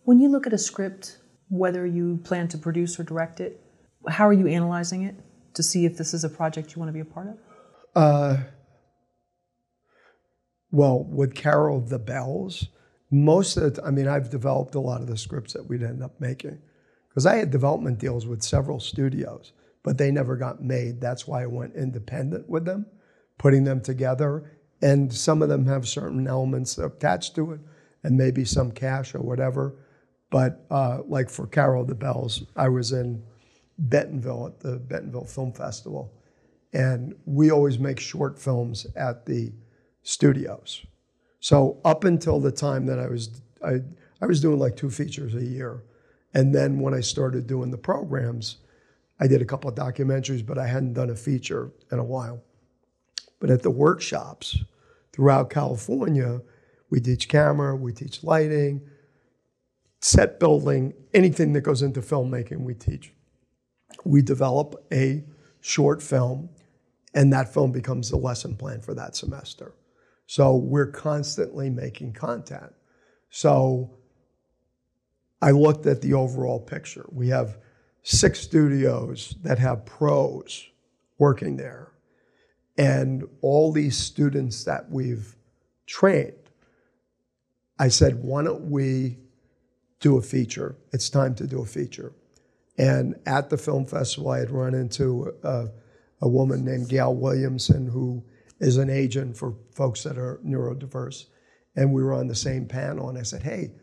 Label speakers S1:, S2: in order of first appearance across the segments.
S1: When you look at a script, whether you plan to produce or direct it, how are you analyzing it to see if this is a project you want to be a part of?
S2: Well, with Carol of the Bells, most of the, I mean, I've developed a lot of the scripts that we'd end up making. Because I had development deals with several studios, but they never got made. That's why I went independent with them, putting them together. And some of them have certain elements attached to it, and maybe some cash or whatever. But like for Carol of the Bells, I was in Bentonville at the Bentonville Film Festival. And we always make short films at the studios. So up until the time that I was doing like 2 features a year. And then when I started doing the programs, I did a couple of documentaries, but I hadn't done a feature in a while. But at the workshops throughout California, we teach camera, we teach lighting, set building, anything that goes into filmmaking we teach. We develop a short film, and that film becomes the lesson plan for that semester. So we're constantly making content. So I looked at the overall picture. We have 6 studios that have pros working there. And all these students that we've trained, I said, why don't we do a feature? It's time to do a feature. And at the film festival, I had run into a woman named Gail Williamson, who is an agent for folks that are neurodiverse. And we were on the same panel. And I said, hey,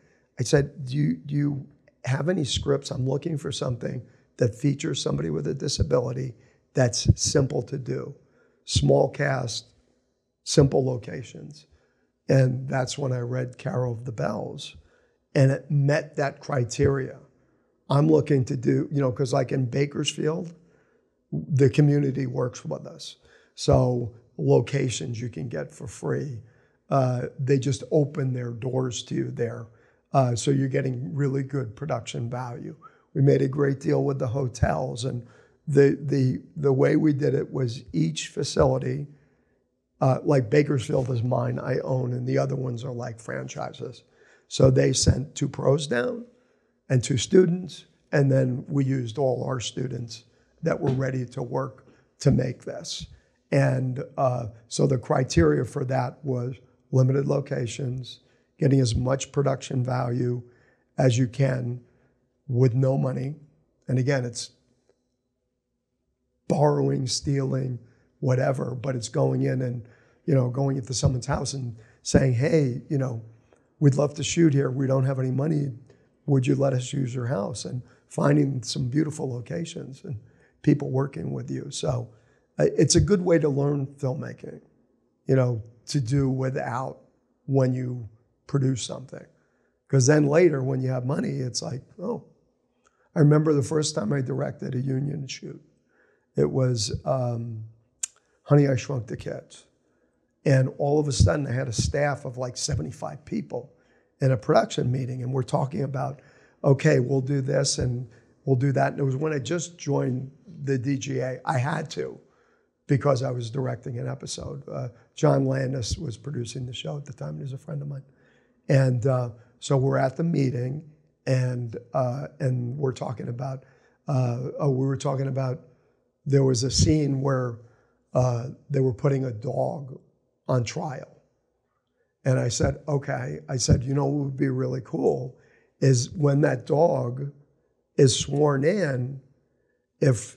S2: do you have any scripts? I'm looking for something that features somebody with a disability that's simple to do. Small cast, simple locations. And that's when I read Carol of the Bells. And it met that criteria. I'm looking to do, because like in Bakersfield, the community works with us. So locations you can get for free. They just open their doors to you there. So you're getting really good production value. We made a great deal with the hotels, and the way we did it was each facility, like Bakersfield is mine, I own, and the other ones are like franchises. So they sent 2 pros down and 2 students, and then we used all our students that were ready to work to make this. And so the criteria for that was limited locations, getting as much production value as you can with no money. And again, it's borrowing, stealing, whatever, but it's going in and, going into someone's house and saying, hey, we'd love to shoot here. We don't have any money. Would you let us use your house? And finding some beautiful locations and people working with you. So it's a good way to learn filmmaking, to do without when you produce something. Because then later when you have money, it's like, oh. I remember the first time I directed a union shoot. It was Honey, I Shrunk the Kids. And all of a sudden I had a staff of like 75 people in a production meeting, and we're talking about, okay, we'll do this and we'll do that. And it was when I just joined the DGA. I had to, because I was directing an episode. John Landis was producing the show at the time. He was a friend of mine. And so we're at the meeting, and we're talking about, there was a scene where they were putting a dog on trial. And I said, okay. I said, what would be really cool is when that dog is sworn in, if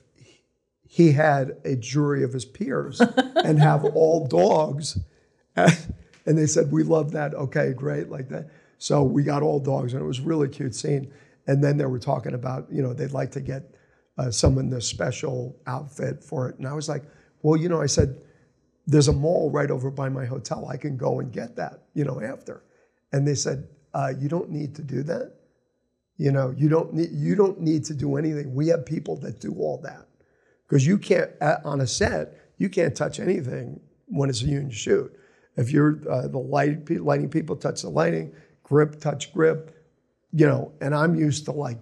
S2: he had a jury of his peers and have all dogs. And they said, we love that. Okay, great, like that. So we got all dogs, and it was a really cute scene. And then they were talking about, they'd like to get someone the special outfit for it. And I was like, well, I said, there's a mall right over by my hotel. I can go and get that, after. And they said, you don't need to do that. You don't need to do anything. We have people that do all that. Because you can't, on a set, you can't touch anything when it's a union shoot. If you're the lighting people, touch the lighting, grip, touch grip, and I'm used to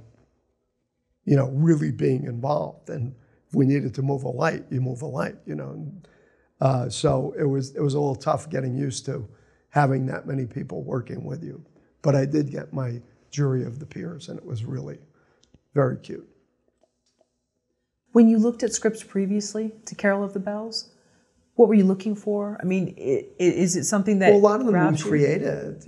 S2: really being involved. And if we needed to move a light, you move a light, So it was a little tough getting used to having that many people working with you. But I did get my jury of the peers, and it was really very cute.
S1: When you looked at scripts previously to Carol of the Bells, what were you looking for? I mean, is it something that
S2: a lot of them we
S1: grabs you?
S2: created.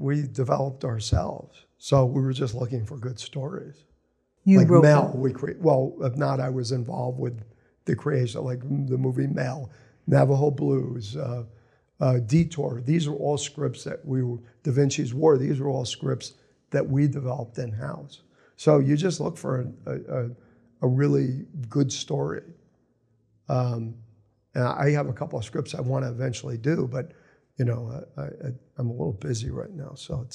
S2: We developed ourselves, so we were just looking for good stories.
S1: You
S2: like
S1: wrote
S2: Mel,
S1: them?
S2: if not, I was involved with the creation, like the movie Mel, Navajo Blues, Detour. These are all scripts that Da Vinci's War. These are all scripts that we developed in house. So you just look for a really good story. And I have a couple of scripts I want to eventually do, but I'm a little busy right now, so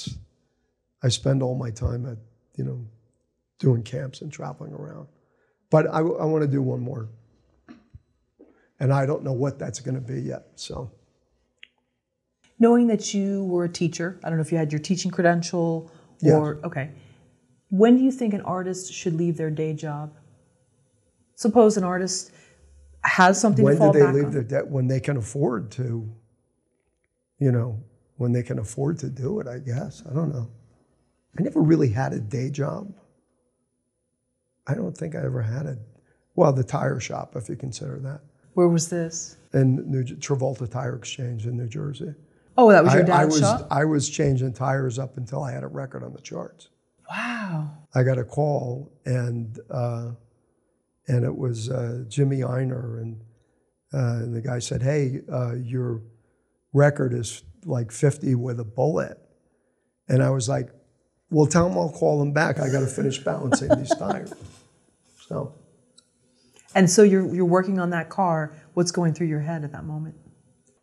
S2: I spend all my time at doing camps and traveling around. But I want to do one more, and I don't know what that's going to be yet. So,
S1: knowing that you were a teacher, I don't know if you had your teaching credential or
S2: yes.
S1: Okay. When do you think an artist should leave their day job? Suppose an artist has something to fall back on.
S2: When do they leave their debt? When they can afford to, when they can afford to do it, I guess. I don't know. I never really had a day job. I don't think I ever had the tire shop, if you consider that.
S1: Where was this?
S2: In Travolta Tire Exchange in New Jersey.
S1: Oh, that was your dad's shop?
S2: I was changing tires up until I had a record on the charts.
S1: Wow.
S2: I got a call, and it was Jimmy Einer, and the guy said, "Hey, your record is like 50 with a bullet." And I was like, "Well, tell him I'll call him back. I got to finish balancing these tires." So.
S1: And so you're working on that car. What's going through your head at that moment?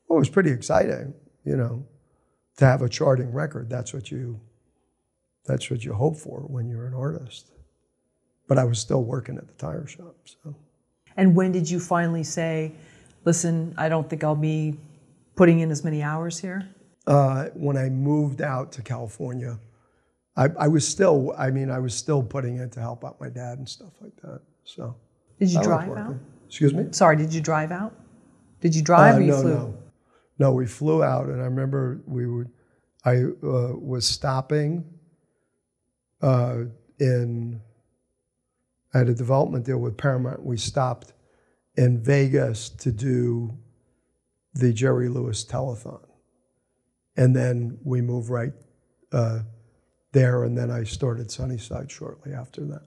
S2: Well, it was pretty exciting, to have a charting record. That's what you hope for when you're an artist. But I was still working at the tire shop. So.
S1: And when did you finally say, "Listen, I don't think I'll be putting in as many hours here"?
S2: When I moved out to California, I was still putting in to help out my dad and stuff like that. So.
S1: Did you drive out?
S2: Excuse me?
S1: Sorry, did you drive out? Did you drive or you flew?
S2: No, we flew out, and I remember I was stopping I had a development deal with Paramount. We stopped in Vegas to do the Jerry Lewis telethon. And then we moved right there, and then I started Sunnyside shortly after that.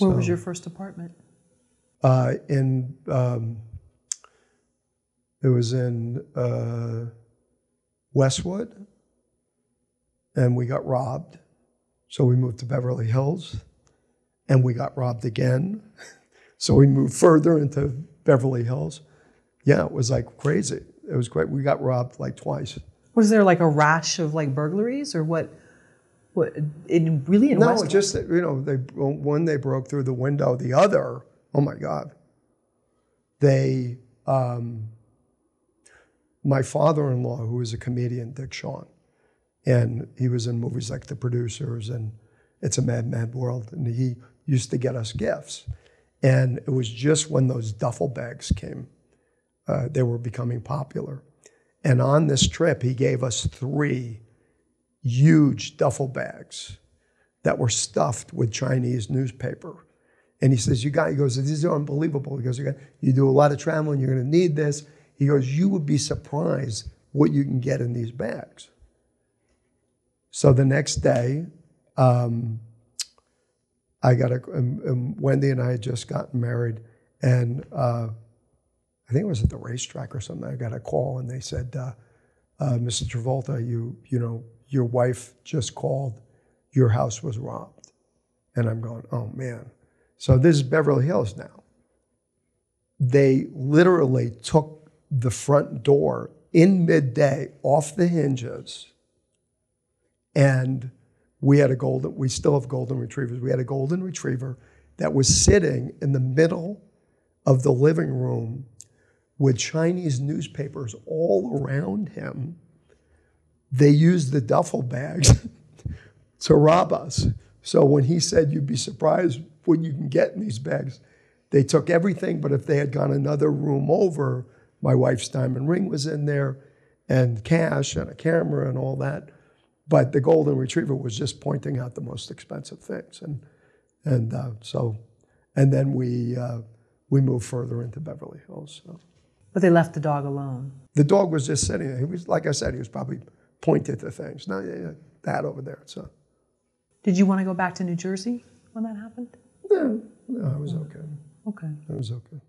S1: Where was your first apartment?
S2: It was in Westwood, and we got robbed. So we moved to Beverly Hills, and we got robbed again. So we moved further into Beverly Hills. Yeah, it was like crazy. It was great. We got robbed like twice.
S1: Was there like a rash of like burglaries or what? In Westwood?
S2: No, just one they broke through the window. The other, oh my God, my father-in-law, who was a comedian, Dick Shawn, and he was in movies like The Producers and It's a Mad, Mad World, and he used to get us gifts. And it was just when those duffel bags came, they were becoming popular. And on this trip, he gave us 3 huge duffel bags that were stuffed with Chinese newspaper. And he says, he goes, "These are unbelievable." He goes, "You do a lot of traveling, you're gonna need this." He goes, "You would be surprised what you can get in these bags." So the next day, Wendy and I had just gotten married, and I think it was at the racetrack or something. I got a call, and they said, "Mr. Travolta, your wife just called. Your house was robbed." And I'm going, "Oh man!" So this is Beverly Hills now. They literally took the front door in midday off the hinges, and we still have golden retrievers. We had a golden retriever that was sitting in the middle of the living room with Chinese newspapers all around him. They used the duffel bags to rob us. So when he said, "You'd be surprised what you can get in these bags," they took everything, but if they had gone another room over, my wife's diamond ring was in there, and cash and a camera and all that. But the golden retriever was just pointing out the most expensive things, and then we moved further into Beverly Hills. So.
S1: But they left the dog alone.
S2: The dog was just sitting there. He was, like I said, he was probably pointed to things. No, that over there. So.
S1: Did you want to go back to New Jersey when that happened?
S2: No, I was okay.
S1: Okay.
S2: I was okay.